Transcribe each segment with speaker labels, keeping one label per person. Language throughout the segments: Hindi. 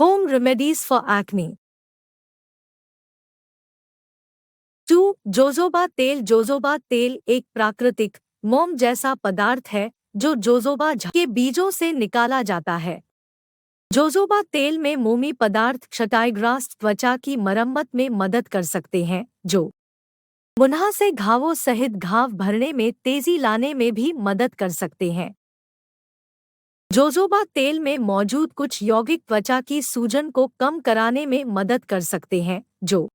Speaker 1: Home remedies for acne. 2. Jojoba तेल। जोजोबा तेल एक प्राकृतिक मोम जैसा पदार्थ है जो जोजोबा के बीजों से निकाला जाता है। जोजोबा तेल में मोमी पदार्थ क्षतिग्रस्त त्वचा की मरम्मत में मदद कर सकते हैं, जो मुंहासे घावों सहित घाव भरने में तेजी लाने में भी मदद कर सकते हैं। जोजोबा तेल में मौजूद कुछ यौगिक त्वचा की सूजन को कम कराने में मदद कर सकते हैं, जो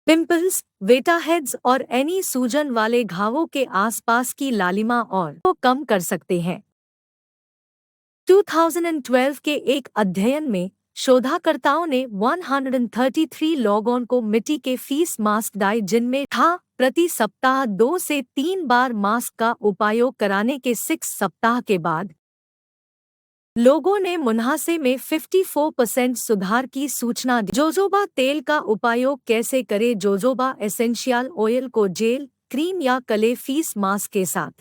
Speaker 1: पिंपल्स, वेटाहेड्स और एनी सूजन वाले घावों के आसपास की लालिमा और को कम कर सकते हैं। 2012 के एक अध्ययन में शोधकर्ताओं ने 133 लोगों को मिट्टी के फेस मास्क डाए जिनमें था प्रति सप्ताह 2 से 3 बार मास्क का उपयोग कराने के 6 सप्ताह के बाद लोगों ने मुंहासे में 54% सुधार की सूचना दी। जोजोबा तेल का उपयोग कैसे करें? जोजोबा एसेंशियल ऑयल को जेल, क्रीम या कले फेस मास्क के साथ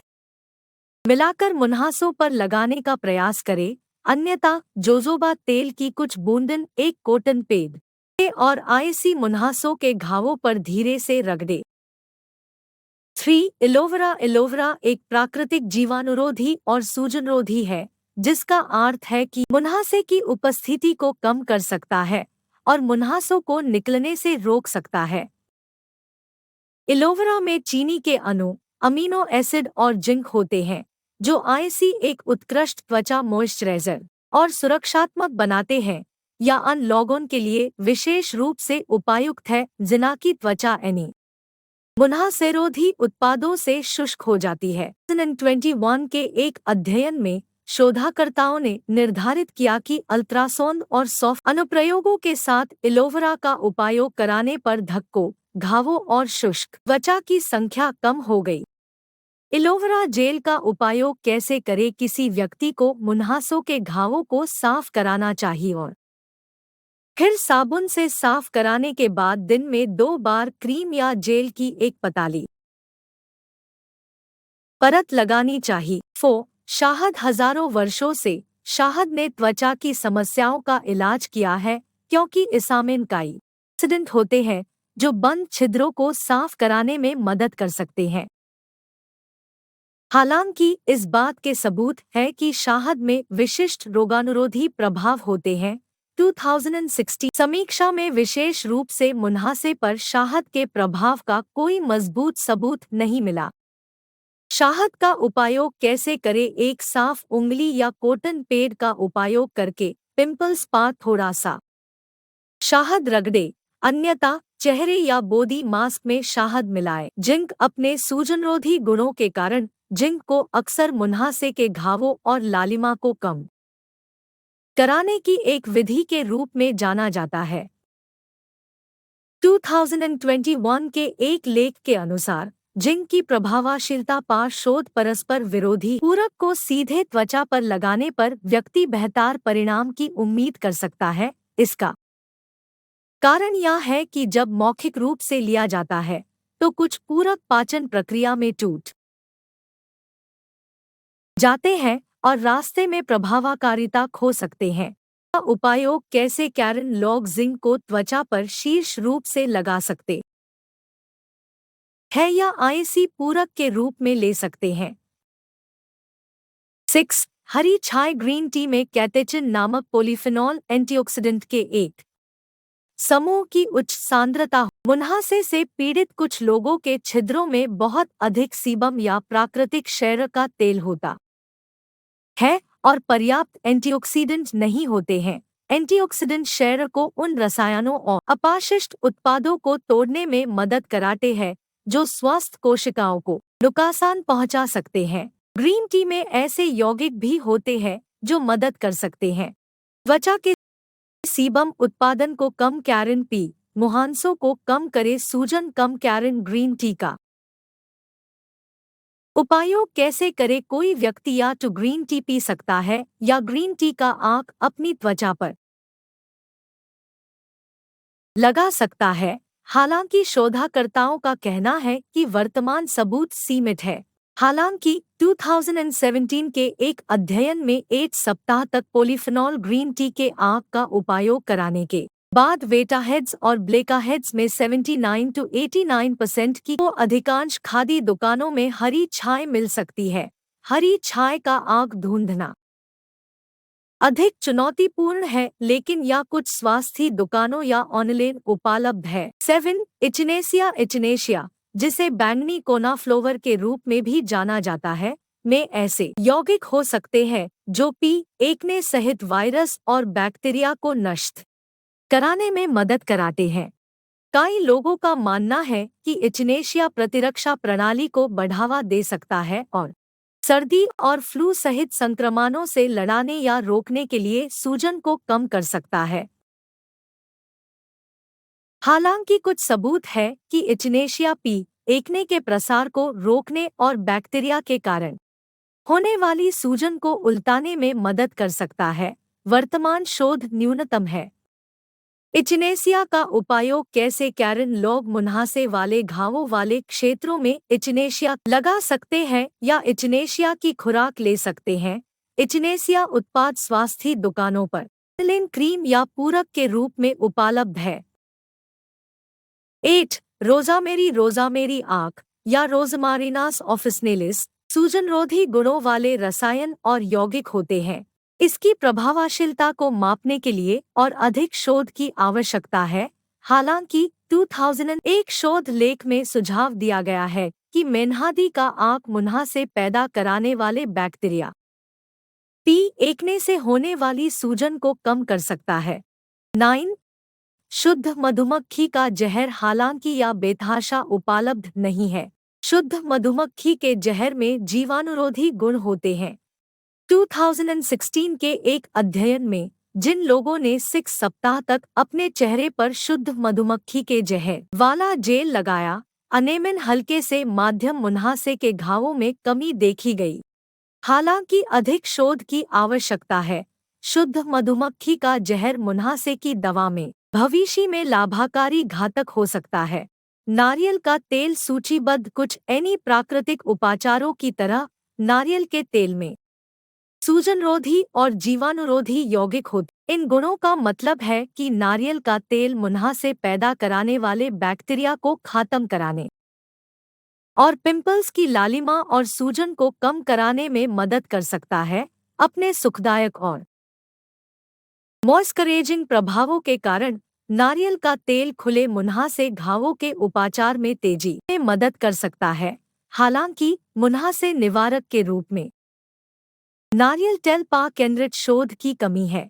Speaker 1: मिलाकर मुंहासों पर लगाने का प्रयास करें, अन्यथा जोजोबा तेल की कुछ बूंदें एक कॉटन पैड और आईसी मुंहासों के घावों पर धीरे से रगड़ें। 3. एलोवेरा। एलोवेरा एक प्राकृतिक जीवाणुरोधी और सूजनरोधी है, जिसका अर्थ है कि मुंहासे की उपस्थिति को कम कर सकता है और मुंहासों को निकलने से रोक सकता है। एलोवेरा में चीनी के अणु, अमीनो एसिड और जिंक होते हैं, जो आईसी एक उत्कृष्ट त्वचा मॉइस्चराइजर और सुरक्षात्मक बनाते हैं या अन्य लोगों के लिए विशेष रूप से उपयुक्त है जिनकी त्वचा एनी मुंहासेरोधी उत्पादों से शुष्क हो जाती है। 2021 के एक अध्ययन में शोधकर्ताओं ने निर्धारित किया कि अल्ट्रासाउंड और सॉफ्ट अनुप्रयोगों के साथ एलोवेरा का उपयोग कराने पर धक्कों, घावों और शुष्क त्वचा की संख्या कम हो गई। एलोवेरा जेल का उपयोग कैसे करें? किसी व्यक्ति को मुंहासों के घावों को साफ कराना चाहिए और फिर साबुन से साफ कराने के बाद दिन में 2 बार क्रीम या जेल की एक पतली परत लगानी चाहिए। 4. शहद। हजारों वर्षों से शहद ने त्वचा की समस्याओं का इलाज किया है क्योंकि इसमें कई एक्सीडेंट होते हैं जो बंद छिद्रों को साफ कराने में मदद कर सकते हैं। हालांकि इस बात के सबूत है कि शहद में विशिष्ट रोगाणुरोधी प्रभाव होते हैं। 2016 समीक्षा में विशेष रूप से मुंहासे पर शहद के प्रभाव का कोई मजबूत सबूत नहीं मिला। शहद का उपयोग कैसे करें? एक साफ उंगली या कॉटन पैड का उपयोग करके पिंपल्स पर थोड़ा सा शहद रगड़ें, अन्यथा चेहरे या बॉडी मास्क में शहद मिलाएं। जिंक। अपने सूजनरोधी गुणों के कारण जिंक को अक्सर मुंहासे के घावों और लालिमा को कम कराने की एक विधि के रूप में जाना जाता है। 2021 के एक लेख के अनुसार जिंक की प्रभावशीलता पर शोध परस्पर विरोधी पूरक को सीधे त्वचा पर लगाने पर व्यक्ति बेहतर परिणाम की उम्मीद कर सकता है। इसका कारण यह है कि जब मौखिक रूप से लिया जाता है तो कुछ पूरक पाचन प्रक्रिया में टूट जाते हैं और रास्ते में प्रभावकारिता खो सकते हैं। का उपयोग कैसे करें? लोग जिंक को त्वचा पर शीर्ष रूप से लगा सकते हैं या आईसी पूरक के रूप में ले सकते हैं। 6. हरी चाय। ग्रीन टी में कैटेचिन नामक पॉलीफेनॉल एंटीऑक्सीडेंट के एक समूह की उच्च सांद्रता मुंहासे से पीड़ित कुछ लोगों के छिद्रों में बहुत अधिक सीबम या प्राकृतिक क्षैर का तेल होता है और पर्याप्त एंटीऑक्सीडेंट नहीं होते हैं। एंटीऑक्सीडेंट क्षैर को उन रसायनों और अपशिष्ट उत्पादों को तोड़ने में मदद कराते हैं जो स्वस्थ कोशिकाओं को नुकसान पहुंचा सकते हैं। ग्रीन टी में ऐसे यौगिक भी होते हैं जो मदद कर सकते हैं त्वचा के सीबम उत्पादन को कम करें। पी मुहांसों को कम करे, सूजन कम करें। ग्रीन टी का उपयोग कैसे करें? कोई व्यक्ति या तो ग्रीन टी पी सकता है या ग्रीन टी का आंक अपनी त्वचा पर लगा सकता है। हालांकि शोधकर्ताओं का कहना है कि वर्तमान सबूत सीमित है। हालांकि 2017 के एक अध्ययन में 8 सप्ताह तक पॉलीफेनॉल ग्रीन टी के आंख का उपयोग कराने के बाद वेटाहेड्स और ब्लेकाहेड्स में 79 to 89% की को अधिकांश खादी दुकानों में हरी छाय मिल सकती है। हरी छाय का आंख ढूंढना अधिक चुनौतीपूर्ण है, लेकिन या कुछ स्वास्थ्य दुकानों या ऑनलाइन उपलब्ध है। 7 इचिनेसिया इचिनेशिया, जिसे बैंगनी कोना फ्लोवर के रूप में भी जाना जाता है, में ऐसे यौगिक हो सकते हैं जो एक्ने सहित वायरस और बैक्टीरिया को नष्ट कराने में मदद कराते हैं। कई लोगों का मानना है कि इचिनेशिया प्रतिरक्षा प्रणाली को बढ़ावा दे सकता है और सर्दी और फ्लू सहित संक्रमणों से लड़ने या रोकने के लिए सूजन को कम कर सकता है। हालांकि कुछ सबूत है कि इचिनेशिया एक्ने के प्रसार को रोकने और बैक्टीरिया के कारण होने वाली सूजन को उलटाने में मदद कर सकता है। वर्तमान शोध न्यूनतम है। इचिनेसिया का उपयोग कैसे कैरन लोग मुंहासे वाले घावों वाले क्षेत्रों में इचिनेशिया लगा सकते हैं या इचिनेशिया की खुराक ले सकते हैं। इचिनेसिया उत्पाद स्वास्थ्य दुकानों पर ऑनलाइन क्रीम या पूरक के रूप में उपलब्ध है। 8 रोज़ामेरी आंख या रोज़मारिनास ऑफिसनेलिस सूजनरोधी गुणों वाले रसायन और यौगिक होते हैं। इसकी प्रभावशीलता को मापने के लिए और अधिक शोध की आवश्यकता है। हालांकि 2001 शोध लेख में सुझाव दिया गया है कि मेन्हादी का आंख मुन्हा से पैदा कराने वाले बैक्टीरिया एक्ने से होने वाली सूजन को कम कर सकता है। 9 शुद्ध मधुमक्खी का जहर हालांकि या बेतहाशा उपलब्ध नहीं है। शुद्ध मधुमक्खी के जहर में जीवाणुरोधी गुण होते हैं। 2016 के एक अध्ययन में जिन लोगों ने 6 सप्ताह तक अपने चेहरे पर शुद्ध मधुमक्खी के जहर वाला जेल लगाया, अनेमिन हल्के से माध्यम मुंहासे के घावों में कमी देखी गई। हालांकि अधिक शोध की आवश्यकता है। शुद्ध मधुमक्खी का जहर मुंहासे की दवा में भविष्य में लाभकारी घातक हो सकता है। नारियल का तेल सूचीबद्ध कुछ ऐनी प्राकृतिक उपचारों की तरह नारियल के तेल में सूजनरोधी और जीवाणुरोधी यौगिक होते। इन गुणों का मतलब है कि नारियल का तेल मुंहासे पैदा कराने वाले बैक्टीरिया को खत्म कराने और पिंपल्स की लालिमा और सूजन को कम कराने में मदद कर सकता है। अपने सुखदायक और मॉइस्चराइजिंग प्रभावों के कारण नारियल का तेल खुले मुंहासे घावों के उपचार में तेजी में मदद कर सकता है। हालांकि मुंहासे निवारक के रूप में नारियल तेल पर केंद्रित शोध की कमी है।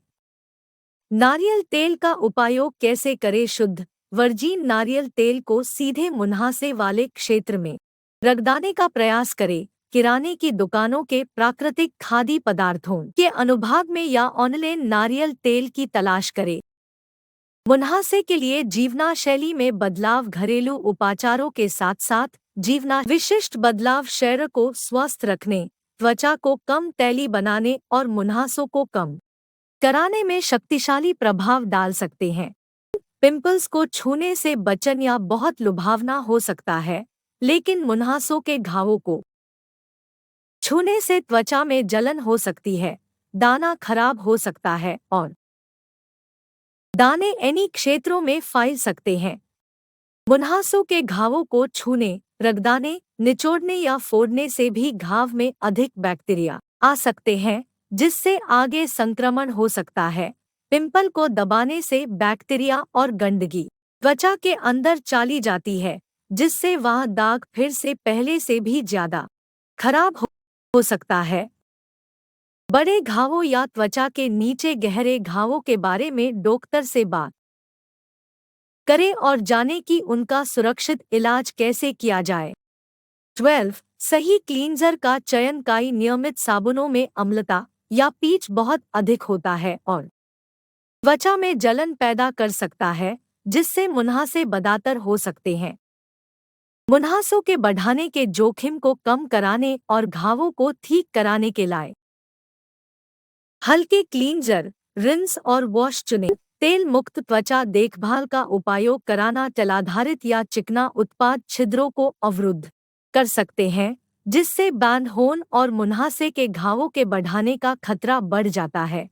Speaker 1: नारियल तेल का उपयोग कैसे करें? शुद्ध वर्जिन नारियल तेल को सीधे मुंहासे वाले क्षेत्र में रगड़ने का प्रयास करें। किराने की दुकानों के प्राकृतिक खाद्य पदार्थों के अनुभाग में या ऑनलाइन नारियल तेल की तलाश करें। मुंहासे के लिए जीवनशैली में बदलाव घरेलू उपचारों के साथ साथ जीवना विशिष्ट बदलाव शरीर को स्वस्थ रखने, त्वचा को कम तैली बनाने और मुंहासों को कम कराने में शक्तिशाली प्रभाव डाल सकते हैं। पिंपल्स को छूने से बचन या बहुत लुभावना हो सकता है, लेकिन मुंहासों के घावों को छूने से त्वचा में जलन हो सकती है, दाना खराब हो सकता है और दाने ऐनी क्षेत्रों में फैल सकते हैं। मुंहासों के घावों को छूने, रगड़ने, निचोड़ने या फोड़ने से भी घाव में अधिक बैक्टीरिया आ सकते हैं, जिससे आगे संक्रमण हो सकता है। पिंपल को दबाने से बैक्टीरिया और गंदगी त्वचा के अंदर चली जाती है, जिससे वह दाग फिर से पहले से भी ज्यादा खराब हो सकता है। बड़े घावों या त्वचा के नीचे गहरे घावों के बारे में डॉक्टर से बात करें और जानें कि उनका सुरक्षित इलाज कैसे किया जाए। 12 सही क्लींजर का चयन। कई नियमित साबुनों में अम्लता या पीच बहुत अधिक होता है और त्वचा में जलन पैदा कर सकता है, जिससे मुंहासे बदतर हो सकते हैं। मुंहासों के बढ़ने के जोखिम को कम कराने और घावों को ठीक कराने के लिए हल्के क्लींजर, रिंस और वॉश चुनें। तेल मुक्त त्वचा देखभाल का उपयोग कराना जलाधारित या चिकना उत्पाद छिद्रों को अवरुद्ध कर सकते हैं, जिससे बैंड होन और मुंहासे के घावों के बढ़ाने का खतरा बढ़ जाता है।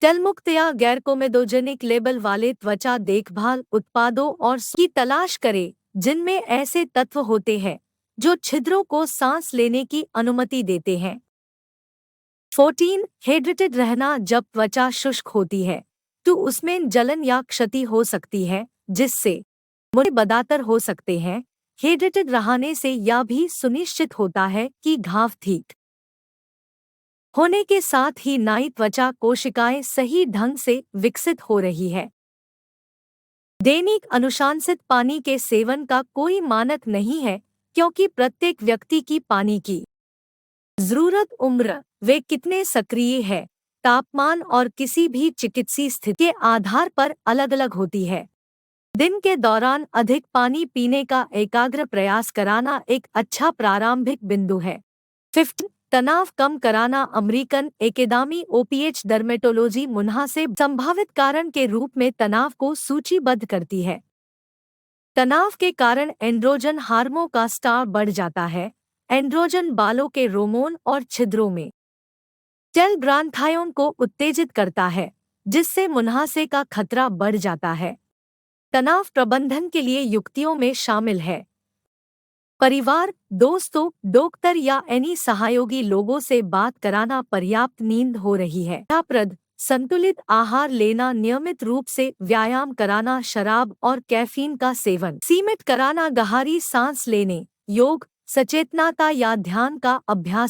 Speaker 1: तेलमुक्त या गैर कोमेडोजेनिक लेबल वाले त्वचा देखभाल उत्पादों और की तलाश करें जिनमें ऐसे तत्व होते हैं जो छिद्रों को सांस लेने की अनुमति देते हैं। 14 हाइड्रेटेड रहना। जब त्वचा शुष्क होती है तो उसमें जलन या क्षति हो सकती है जिससे मुड़े बदातर हो सकते हैं। हाइड्रेटेड रहने से यह भी सुनिश्चित होता है कि घाव ठीक होने के साथ ही नई त्वचा कोशिकाएं सही ढंग से विकसित हो रही है। दैनिक अनुशासित पानी के सेवन का कोई मानक नहीं है क्योंकि प्रत्येक व्यक्ति की पानी की जरूरत, उम्र, वे कितने सक्रिय है, तापमान और किसी भी चिकित्सीय स्थिति के आधार पर अलग अलग होती है। दिन के दौरान अधिक पानी पीने का एकाग्र प्रयास कराना एक अच्छा प्रारंभिक बिंदु है। 15 तनाव कम कराना। अमेरिकन एकेडमी ओपीएच डर्मेटोलॉजी मुंहासे संभावित कारण के रूप में तनाव को सूचीबद्ध करती है। तनाव के कारण एंड्रोजन हार्मोन का स्तर बढ़ जाता है। एंड्रोजन बालों के रोमोन और छिद्रों में सेल ग्रंथियों को उत्तेजित करता है जिससे मुंहासे का खतरा बढ़ जाता है। तनाव प्रबंधन के लिए युक्तियों में शामिल है परिवार, दोस्तों, डॉक्टर या अन्य सहयोगी लोगों से बात कराना, पर्याप्त नींद हो रही है, प्रद संतुलित आहार लेना, नियमित रूप से व्यायाम कराना, शराब और कैफीन का सेवन सीमित कराना, गहरी सांस लेने, योग, सचेतनता या ध्यान का अभ्यास